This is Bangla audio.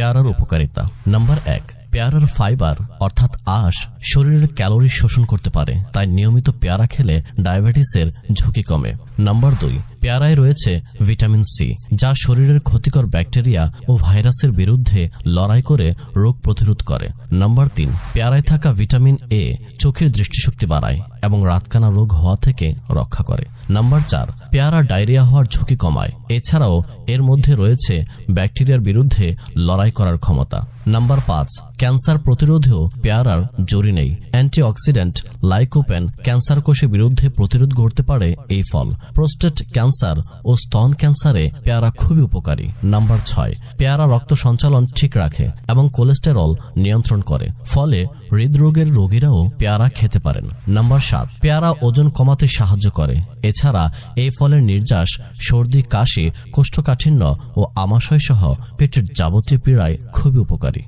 পেয়ারার উপকারিতা। নাম্বার 1, পেয়ারার ফাইবার অর্থাৎ আঁশ শরীরের ক্যালোরি শোষণ করতে পারে, তাই নিয়মিত পেয়ারা খেলে ডায়াবেটিসের ঝুঁকি কমে। নাম্বার 2, পেয়ারায় রয়েছে ভিটামিন সি, যা শরীরের ক্ষতিকর ব্যাকটেরিয়া ও ভাইরাসের বিরুদ্ধে লড়াই করে রোগ প্রতিরোধ করে। নাম্বার 3, পেয়ারায় থাকা ভিটামিন এ চোখের দৃষ্টিশক্তি বাড়ায় এবং রাতকানা রোগ হওয়া থেকে রক্ষা করে। নাম্বার 4, পেয়ারা ডায়রিয়া হওয়ার ঝুঁকি কমায়। এছাড়াও এর মধ্যে রয়েছে ব্যাকটেরিয়ার বিরুদ্ধে লড়াই করার ক্ষমতা। নাম্বার 5, ক্যান্সার প্রতিরোধেও পেয়ারার জড়ি নেই। অ্যান্টিঅক্সিডেন্ট লাইকোপেন ক্যান্সার কোষের বিরুদ্ধে প্রতিরোধ করতে পারে এই ফল। প্রোস্টেট ক্যান্সার ও স্তন ক্যান্সারে পেয়ারা খুবই উপকারী। নাম্বার 6, পেয়ারা রক্ত সঞ্চালন ঠিক রাখে এবং কোলেস্টেরল নিয়ন্ত্রণ করে, ফলে হৃদরোগের রোগীরাও পেয়ারা খেতে পারেন। নাম্বার 7, পেয়ারা ওজন কমাতে সাহায্য করে। এছাড়া এই ফলের নির্যাস সর্দি, কাশি, কোষ্ঠকাঠিন্য ও আমাশয় সহ পেটের যাবতীয় পীড়ায় খুবই উপকারী।